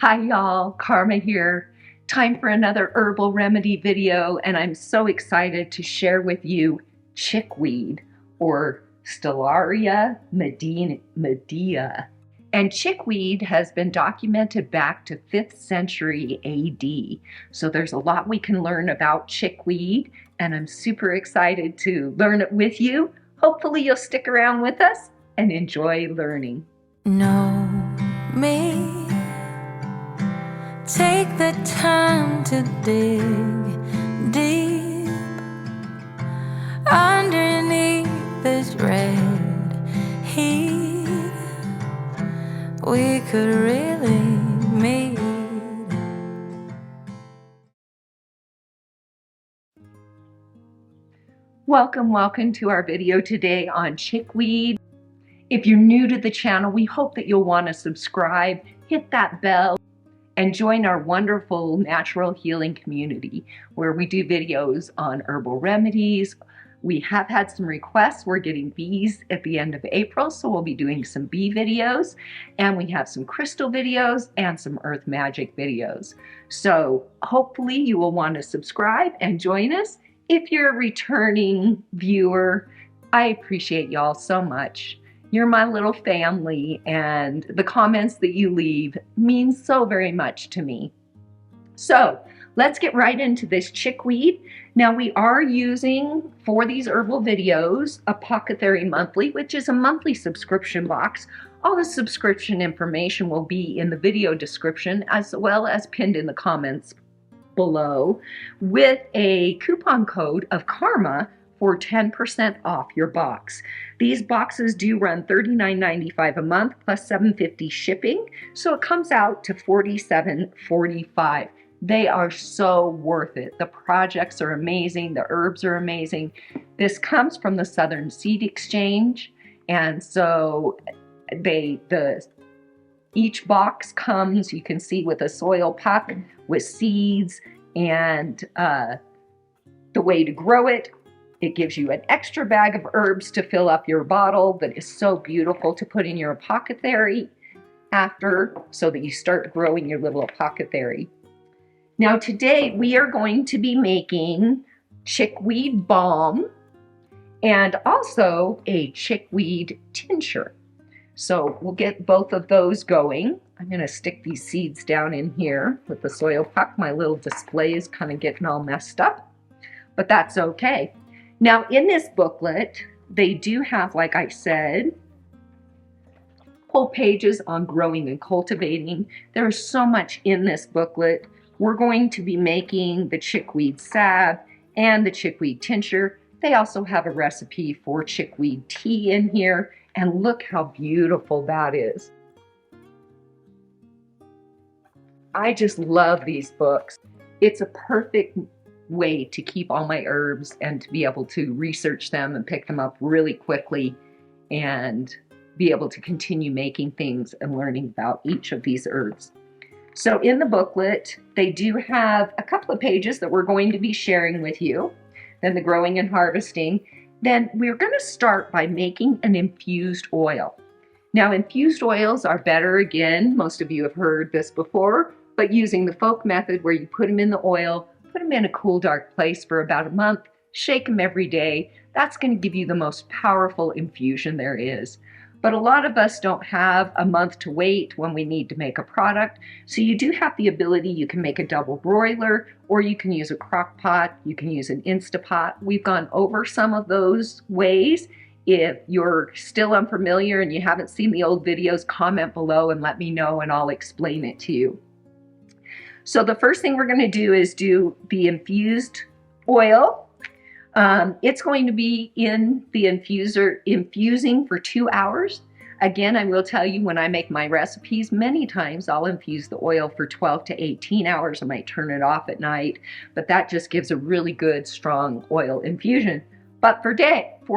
Hi y'all, Karma here. Time for another herbal remedy video, and I'm so excited to share with you chickweed, or Stellaria medea. And chickweed has been documented back to 5th century AD. So there's a lot we can learn about chickweed, and I'm super excited to learn it with you. Hopefully you'll stick around with us and enjoy learning. Know me. Take the time to dig deep underneath this red heat. We could really meet. Welcome to our video today on chickweed. If you're new to the channel, we hope that you'll want to subscribe, hit that bell, and join our wonderful natural healing community where we do videos on herbal remedies. We have had some requests. We're getting bees at the end of April, so we'll be doing some bee videos, and we have some crystal videos and some earth magic videos. So hopefully you will want to subscribe and join us. If you're a returning viewer, I appreciate y'all so much. You're my little family, and the comments that you leave mean so very much to me. So let's get right into this chickweed. Now we are using, for these herbal videos, Apothecary Monthly, which is a monthly subscription box. All the subscription information will be in the video description as well as pinned in the comments below, with a coupon code of KARMA for 10% off your box. These boxes do run $39.95 a month plus $7.50 shipping, so it comes out to $47.45. They are so worth it. The projects are amazing. The herbs are amazing. This comes from the Southern Seed Exchange, and so each box comes, you can see, with a soil puck with seeds and the way to grow it. It gives you an extra bag of herbs to fill up your bottle that is so beautiful to put in your apothecary after, so that you start growing your little apothecary. Now today we are going to be making chickweed balm and also a chickweed tincture. So we'll get both of those going. I'm going to stick these seeds down in here with the soil puck. My little display is kind of getting all messed up, but that's okay. Now in this booklet, they do have, like I said, whole pages on growing and cultivating. There is so much in this booklet. We're going to be making the Chickweed Salve and the Chickweed Tincture. They also have a recipe for Chickweed Tea in here, and look how beautiful that is. I just love these books. It's a perfect way to keep all my herbs and to be able to research them and pick them up really quickly and be able to continue making things and learning about each of these herbs. So in the booklet, they do have a couple of pages that we're going to be sharing with you, then the growing and harvesting. Then we're going to start by making an infused oil. Now infused oils are better, again, most of you have heard this before, but using the folk method where you put them in the oil, put them in a cool, dark place for about a month, shake them every day. That's going to give you the most powerful infusion there is. But a lot of us don't have a month to wait when we need to make a product. So you do have the ability, you can make a double broiler, or you can use a crock pot, you can use an Instapot. We've gone over some of those ways. If you're still unfamiliar and you haven't seen the old videos, comment below and let me know and I'll explain it to you. So the first thing we're going to do is do the infused oil. It's going to be in the infuser infusing for 2 hours. Again, I will tell you, when I make my recipes, many times I'll infuse the oil for 12 to 18 hours. I might turn it off at night, but that just gives a really good, strong oil infusion. But for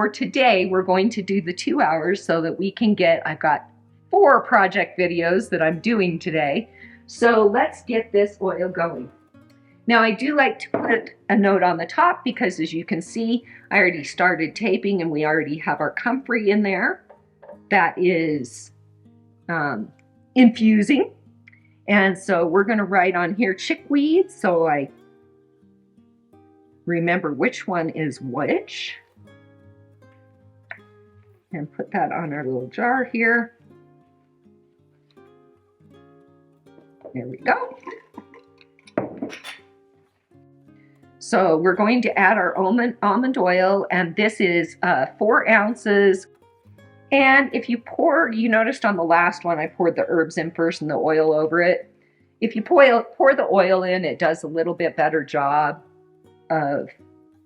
today, we're going to do the 2 hours so that we can get, I've got 4 project videos that I'm doing today. So let's get this oil going. Now I do like to put a note on the top because, as you can see, I already started taping and we already have our comfrey in there that is infusing. And so we're going to write on here chickweed, so I remember which one is which. And put that on our little jar here. There we go. So we're going to add our almond oil, and this is 4 ounces. And if you pour, you noticed on the last one I poured the herbs in first and the oil over it. If you pour the oil in, it does a little bit better job of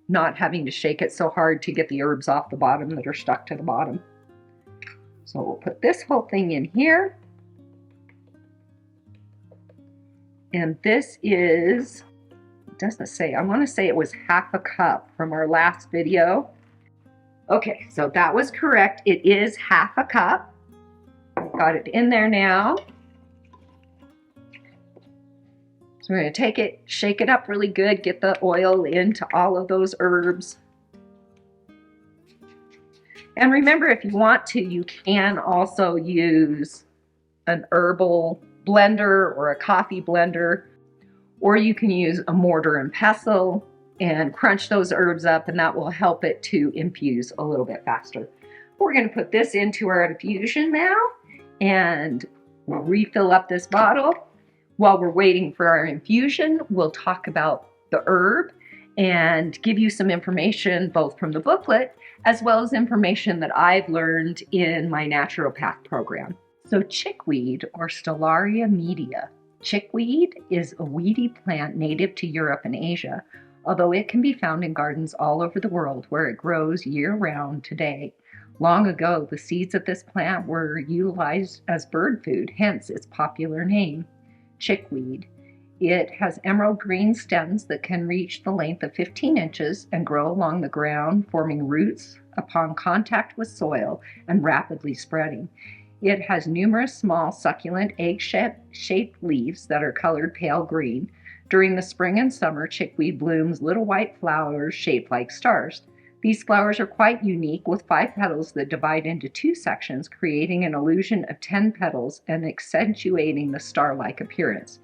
not having to shake it so hard to get the herbs off the bottom that are stuck to the bottom. So we'll put this whole thing in here. And this is, it doesn't say, I want to say it was half a cup from our last video. Okay, so that was correct. It is half a cup. I've got it in there now. So we're going to take it, shake it up really good, get the oil into all of those herbs. And remember, if you want to, you can also use an herbal blender or a coffee blender, or you can use a mortar and pestle and crunch those herbs up, and that will help it to infuse a little bit faster. We're going to put this into our infusion now, and we'll refill up this bottle. While we're waiting for our infusion, we'll talk about the herb and give you some information both from the booklet as well as information that I've learned in my naturopath program. So chickweed, or Stellaria media. Chickweed is a weedy plant native to Europe and Asia, although it can be found in gardens all over the world where it grows year-round today. Long ago, the seeds of this plant were utilized as bird food, hence its popular name, chickweed. It has emerald green stems that can reach the length of 15 inches and grow along the ground, forming roots upon contact with soil and rapidly spreading. It has numerous small succulent egg-shaped leaves that are colored pale green. During the spring and summer, chickweed blooms little white flowers shaped like stars. These flowers are quite unique, with 5 petals that divide into 2 sections, creating an illusion of 10 petals and accentuating the star-like appearance.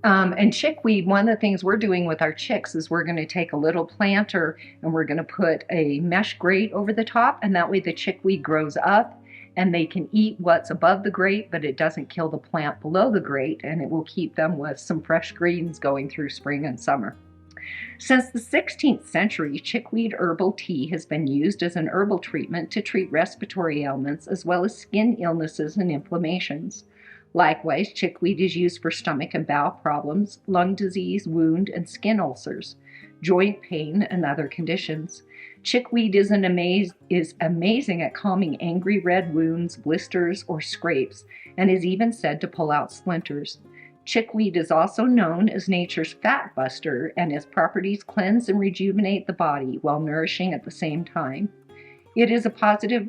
And chickweed, one of the things we're doing with our chicks is we're going to take a little planter and we're going to put a mesh grate over the top, and that way the chickweed grows up and they can eat what's above the grate, but it doesn't kill the plant below the grate, and it will keep them with some fresh greens going through spring and summer. Since the 16th century, chickweed herbal tea has been used as an herbal treatment to treat respiratory ailments as well as skin illnesses and inflammations. Likewise, chickweed is used for stomach and bowel problems, lung disease, wound, and skin ulcers, joint pain, and other conditions. Chickweed is amazing at calming angry red wounds, blisters, or scrapes, and is even said to pull out splinters. Chickweed is also known as nature's fat buster, and its properties cleanse and rejuvenate the body while nourishing at the same time. It is a positive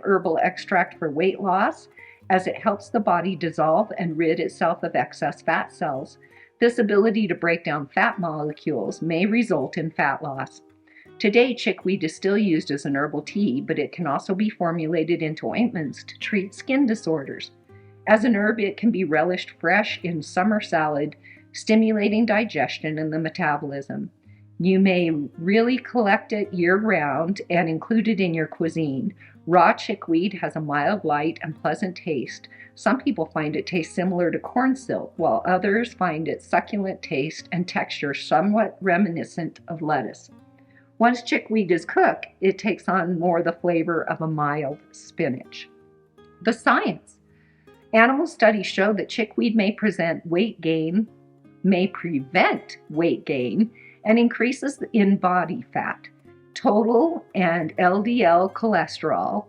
herbal extract for weight loss, as it helps the body dissolve and rid itself of excess fat cells. This ability to break down fat molecules may result in fat loss. Today, chickweed is still used as an herbal tea, but it can also be formulated into ointments to treat skin disorders. As an herb, it can be relished fresh in summer salad, stimulating digestion and the metabolism. You may really collect it year-round and include it in your cuisine. Raw chickweed has a mild, light, and pleasant taste. Some people find it tastes similar to corn silk, while others find its succulent taste and texture somewhat reminiscent of lettuce. Once chickweed is cooked, it takes on more the flavor of a mild spinach. The science. Animal studies show that chickweed may prevent weight gain, and increases in body fat, total and LDL cholesterol.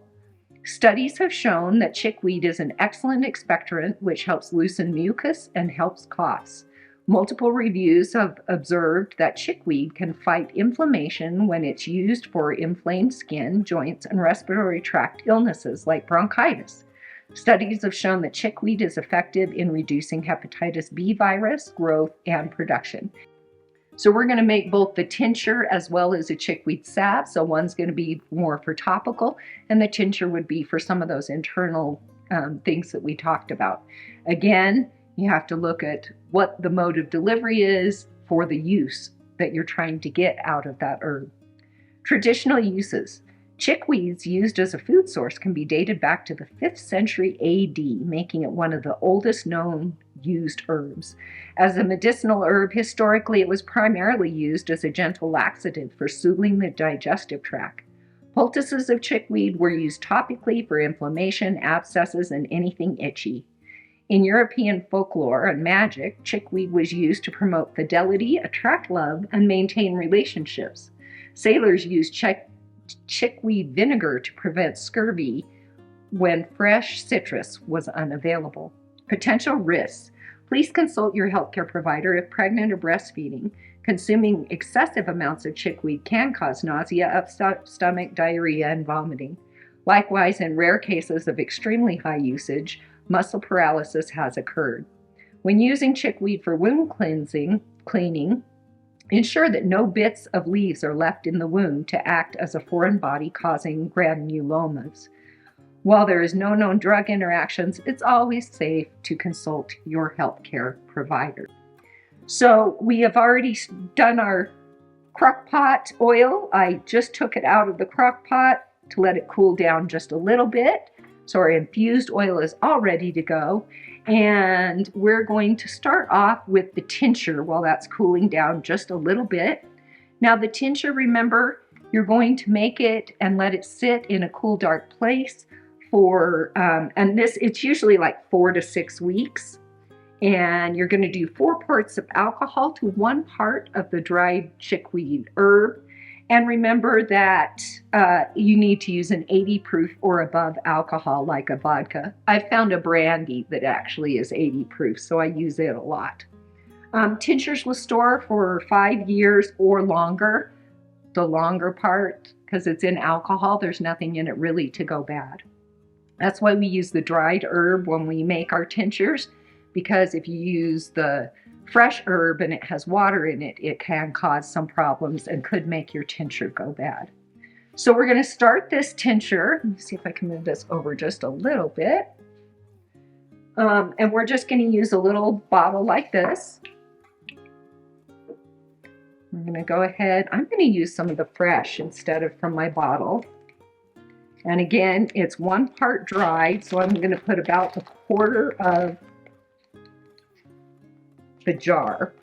Studies have shown that chickweed is an excellent expectorant, which helps loosen mucus and helps coughs. Multiple reviews have observed that chickweed can fight inflammation when it's used for inflamed skin, joints, and respiratory tract illnesses like bronchitis. Studies have shown that chickweed is effective in reducing hepatitis B virus growth and production. So we're going to make both the tincture as well as a chickweed salve. So one's going to be more for topical, and the tincture would be for some of those internal things that we talked about. Again, you have to look at what the mode of delivery is for the use that you're trying to get out of that herb. Traditional uses. Chickweeds used as a food source can be dated back to the 5th century AD, making it one of the oldest known used herbs. As a medicinal herb, historically it was primarily used as a gentle laxative for soothing the digestive tract. Poultices of chickweed were used topically for inflammation, abscesses, and anything itchy. In European folklore and magic, chickweed was used to promote fidelity, attract love, and maintain relationships. Sailors used chickweed vinegar to prevent scurvy when fresh citrus was unavailable. Potential risks. Please consult your healthcare provider if pregnant or breastfeeding. Consuming excessive amounts of chickweed can cause nausea, upset stomach, diarrhea, and vomiting. Likewise, in rare cases of extremely high usage, muscle paralysis has occurred. When using chickweed for wound cleaning, ensure that no bits of leaves are left in the wound to act as a foreign body causing granulomas. While there is no known drug interactions, it's always safe to consult your healthcare provider. So we have already done our crock pot oil. I just took it out of the crock pot to let it cool down just a little bit. So our infused oil is all ready to go. And we're going to start off with the tincture while that's cooling down just a little bit. Now the tincture, remember, you're going to make it and let it sit in a cool, dark place for, it's usually like 4 to 6 weeks. And you're going to do 4 parts of alcohol to 1 part of the dried chickweed herb. And remember that you need to use an 80 proof or above alcohol like a vodka. I found a brandy that actually is 80 proof, so I use it a lot. Tinctures will store for 5 years or longer. The longer part, because it's in alcohol, there's nothing in it really to go bad. That's why we use the dried herb when we make our tinctures, because if you use the fresh herb and it has water in it, it can cause some problems and could make your tincture go bad. So we're going to start this tincture. Let me see if I can move this over just a little bit. And we're just going to use a little bottle like this. I'm going to go ahead. I'm going to use some of the fresh instead of from my bottle. And again, it's 1 part dried, so I'm going to put about 1/4 of the jar.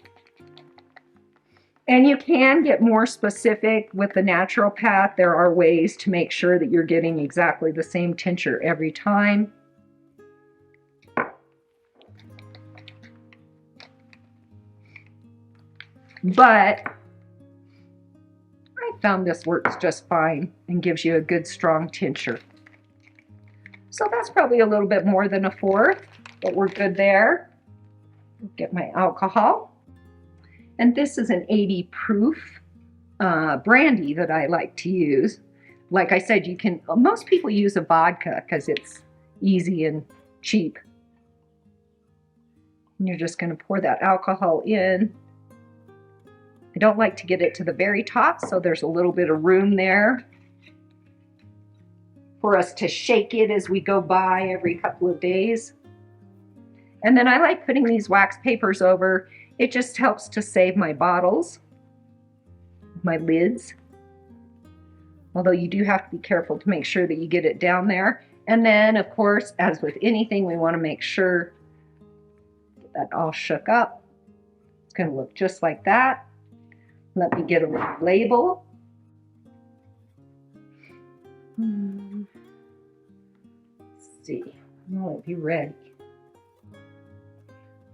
And you can get more specific with the naturopath. There are ways to make sure that you're getting exactly the same tincture every time. But I found this works just fine and gives you a good strong tincture. So that's probably a little bit more than 1/4, but we're good there. Get my alcohol. And this is an 80 proof brandy that I like to use. Like I said, most people use a vodka because it's easy and cheap. And you're just going to pour that alcohol in. I don't like to get it to the very top, so there's a little bit of room there for us to shake it as we go by every couple of days. And then I like putting these wax papers over. It just helps to save my bottles, my lids. Although you do have to be careful to make sure that you get it down there. And then, of course, as with anything, we want to make sure that all shook up. It's going to look just like that. Let me get a little label. Let's see. I'll be ready.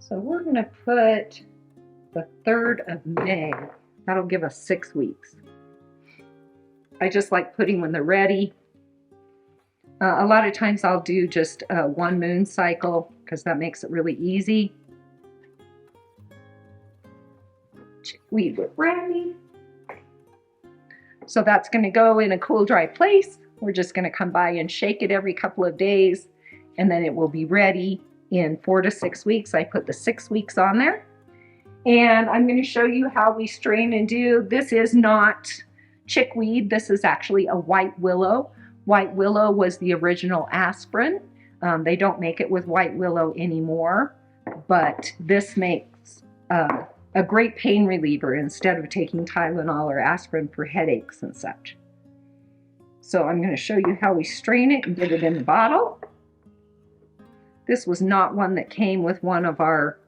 So we're going to put the 3rd of May. That'll give us 6 weeks. I just like putting when they're ready. A lot of times I'll do just 1 moon cycle because that makes it really easy. Chickweed with brandy. So that's going to go in a cool, dry place. We're just going to come by and shake it every couple of days, and then it will be ready in 4 to 6 weeks. I put the 6 weeks on there. And I'm going to show you how we strain and do. This is not chickweed. This is actually a white willow. White willow was the original aspirin. They don't make it with white willow anymore, but this makes a great pain reliever instead of taking Tylenol or aspirin for headaches and such. So I'm going to show you how we strain it and get it in the bottle. This was not one that came with one of our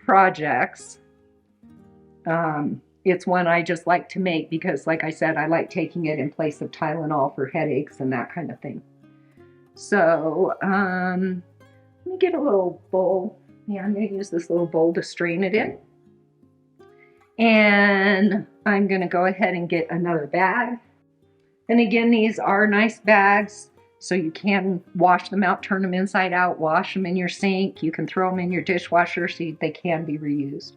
projects. It's one I just like to make because, like I said, I like taking it in place of Tylenol for headaches and that kind of thing. So let me get a little bowl. Yeah, I'm going to use this little bowl to strain it in. And I'm going to go ahead and get another bag. And again, these are nice bags, so you can wash them out, turn them inside out, wash them in your sink. You can throw them in your dishwasher so they can be reused.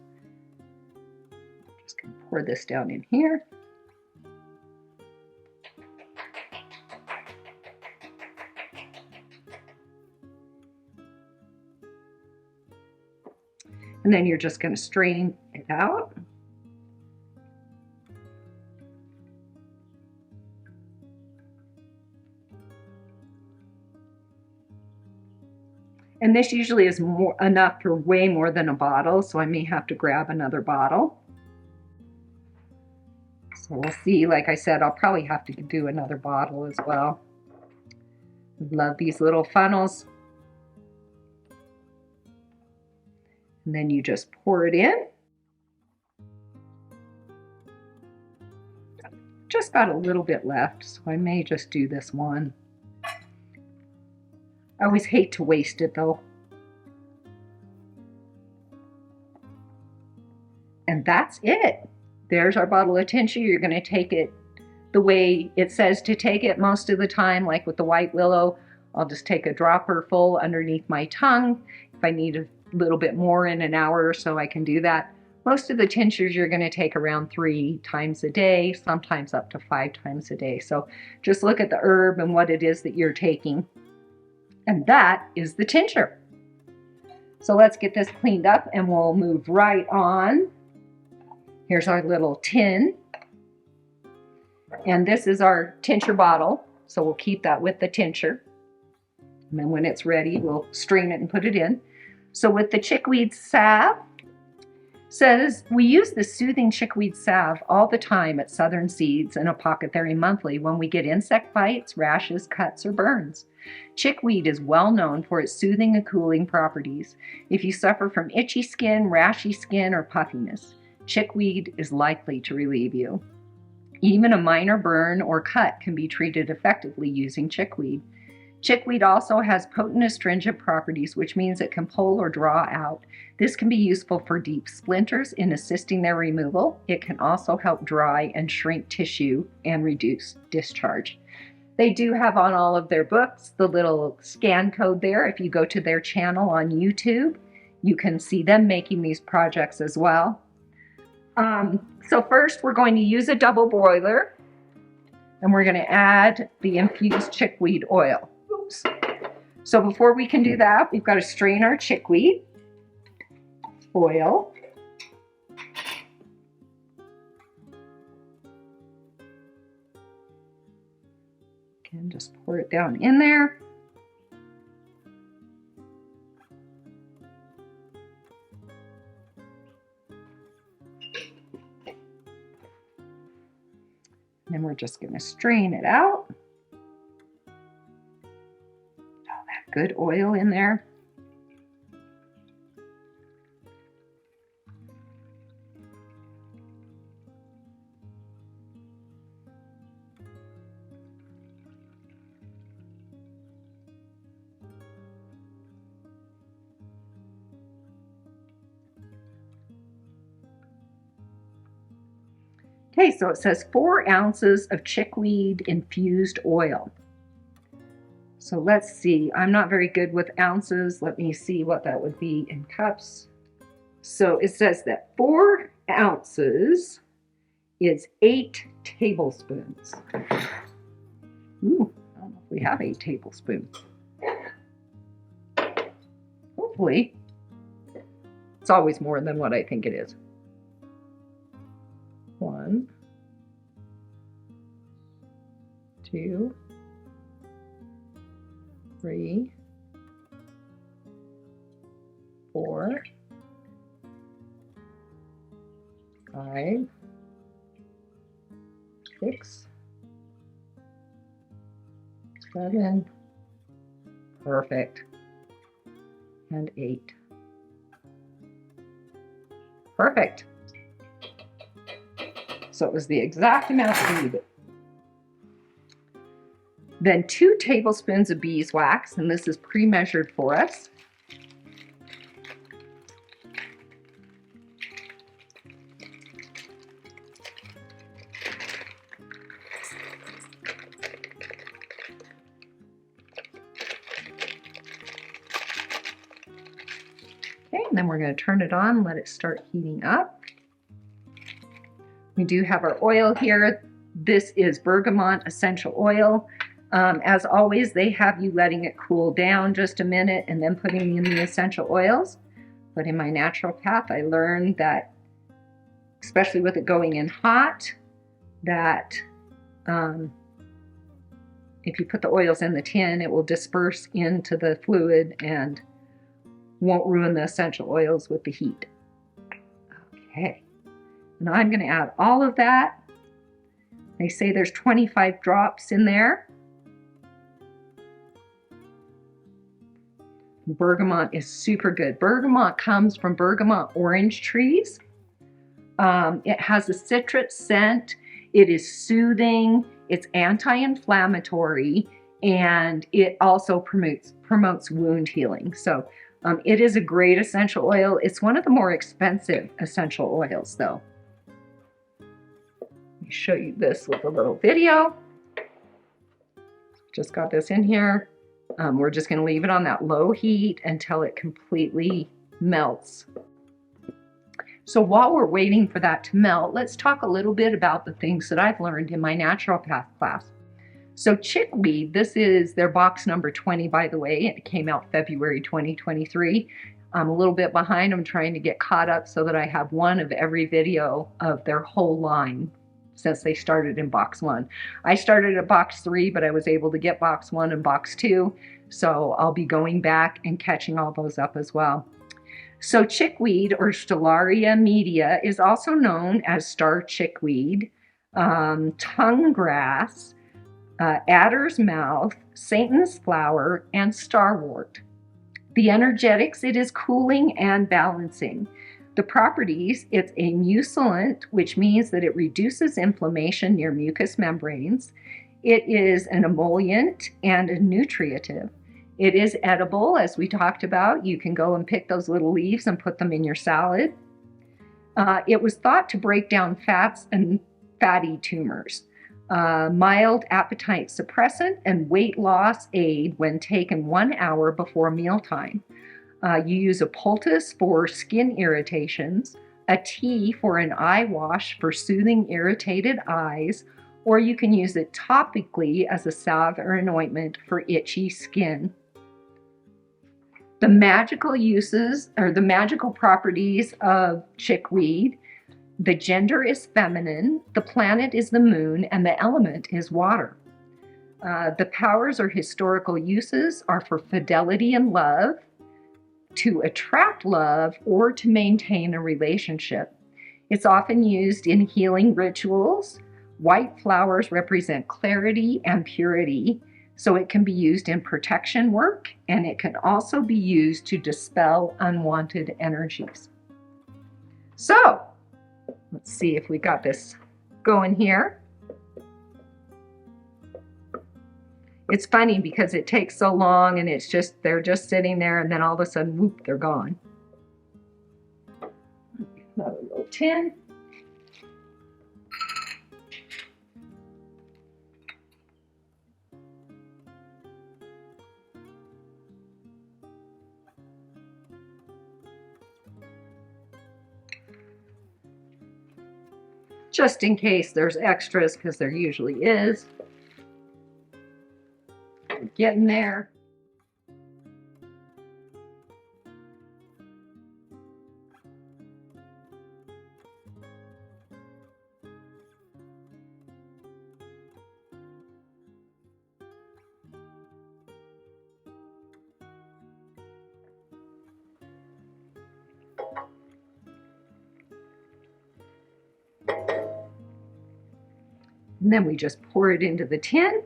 I'm just going to pour this down in here. And then you're just going to strain it out. And this usually is enough for way more than a bottle, so I may have to grab another bottle. So we'll see. Like I said, I'll probably have to do another bottle as well. Love these little funnels. And then you just pour it in. Just got a little bit left, so I may just do this one. I always hate to waste it though. And that's it. There's our bottle of tincture. You're going to take it the way it says to take it most of the time, like with the white willow. I'll just take a dropper full underneath my tongue. If I need a little bit more in an hour or so, I can do that. Most of the tinctures you're going to take around 3 times a day, sometimes up to 5 times a day. So just look at the herb and what it is that you're taking. And that is the tincture. So let's get this cleaned up and we'll move right on. Here's our little tin. And this is our tincture bottle. So we'll keep that with the tincture. And then when it's ready, we'll strain it and put it in. So with the Chickweed Salve, says we use the soothing Chickweed Salve all the time at Southern Seeds and Apothecary Monthly when we get insect bites, rashes, cuts, or burns. Chickweed is well known for its soothing and cooling properties. If you suffer from itchy skin, rashy skin, or puffiness, chickweed is likely to relieve you. Even a minor burn or cut can be treated effectively using chickweed. Chickweed also has potent astringent properties, which means it can pull or draw out. This can be useful for deep splinters in assisting their removal. It can also help dry and shrink tissue and reduce discharge. They do have on all of their books the little scan code there. If you go to their channel on YouTube, you can see them making these projects as well. So first we're going to use a double boiler and we're going to add the infused chickweed oil. Oops. So before we can do that, we've got to strain our chickweed oil. And just pour it down in there. And then we're just going to strain it out. All that good oil in there. Okay, so it says 4 ounces of chickweed infused oil. So let's see, I'm not very good with ounces. Let me see what that would be in cups. So it says that 4 ounces is 8 tablespoons. Ooh, I don't know if we have 8 tablespoons. Hopefully. It's always more than what I think it is. 1, 2, 3, 4, 5, 6, 7, perfect, and 8. Perfect. So it was the exact amount we needed. Then 2 tablespoons of beeswax, and this is pre-measured for us. Okay, and then we're going to turn it on, let it start heating up. We do have our oil here. This is bergamot essential oil. As always, they have you letting it cool down just a minute and then putting in the essential oils. But in my naturopath, I learned that, especially with it going in hot, that if you put the oils in the tin, it will disperse into the fluid and won't ruin the essential oils with the heat. Okay, now I'm going to add all of that. They say there's 25 drops in there. Bergamot is super good. Bergamot comes from bergamot orange trees. It has a citrus scent. It is soothing. It's anti-inflammatory, and it also promotes wound healing. So it is a great essential oil. It's one of the more expensive essential oils, though. Let me show you this with a little video. Just got this in here. We're just going to leave it on that low heat until it completely melts. So while we're waiting for that to melt, let's talk a little bit about the things that I've learned in my naturopath class. So chickweed, this is their box number 20, by the way. It came out February 2023. I'm a little bit behind. I'm trying to get caught up so that I have one of every video of their whole line since they started in box 1. I started at box 3, but I was able to get box 1 and box 2. So I'll be going back and catching all those up as well. So chickweed, or Stellaria media, is also known as star chickweed, tongue grass, adder's mouth, Satan's flower, and starwort. The energetics, it is cooling and balancing. The properties, it's a mucilent, which means that it reduces inflammation near mucous membranes. It is an emollient and a nutritive. It is edible, as we talked about. You can go and pick those little leaves and put them in your salad. It was thought to break down fats and fatty tumors. Mild appetite suppressant and weight loss aid when taken 1 hour before mealtime. You use a poultice for skin irritations, a tea for an eye wash for soothing irritated eyes, or you can use it topically as a salve or an ointment for itchy skin. The magical uses, or the magical properties of chickweed: the gender is feminine, the planet is the moon, and the element is water. The powers or historical uses are for fidelity and love, to attract love, or to maintain a relationship. It's often used in healing rituals. White flowers represent clarity and purity, so it can be used in protection work, and it can also be used to dispel unwanted energies. So, let's see if we got this going here. It's funny because it takes so long, and they're just sitting there, and then all of a sudden, whoop, they're gone. Another little tin. Just in case there's extras, because there usually is. We're getting there. And then we just pour it into the tin.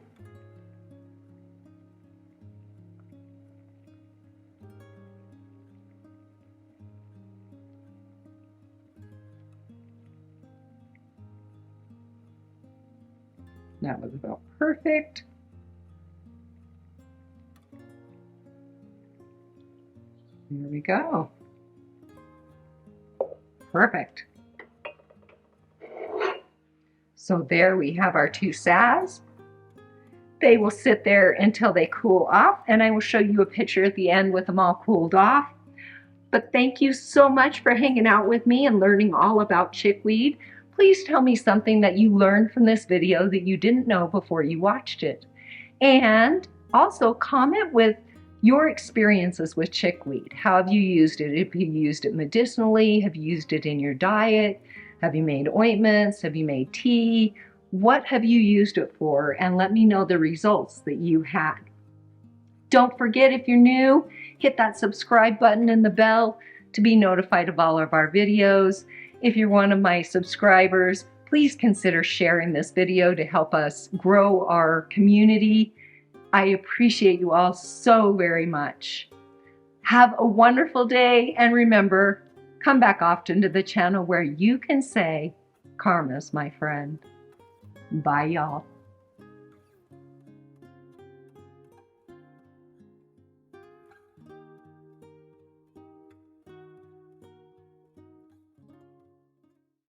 That was about perfect. There we go. Perfect. So there we have our 2 salves. They will sit there until they cool off, and I will show you a picture at the end with them all cooled off. But thank you so much for hanging out with me and learning all about chickweed. Please tell me something that you learned from this video that you didn't know before you watched it. And also comment with your experiences with chickweed. How have you used it? Have you used it medicinally? Have you used it in your diet? Have you made ointments? Have you made tea? What have you used it for? And let me know the results that you had. Don't forget, if you're new, hit that subscribe button and the bell to be notified of all of our videos. If you're one of my subscribers, please consider sharing this video to help us grow our community. I appreciate you all so very much. Have a wonderful day, and remember, come back often to the channel where you can say, "Karma's my friend." Bye, y'all.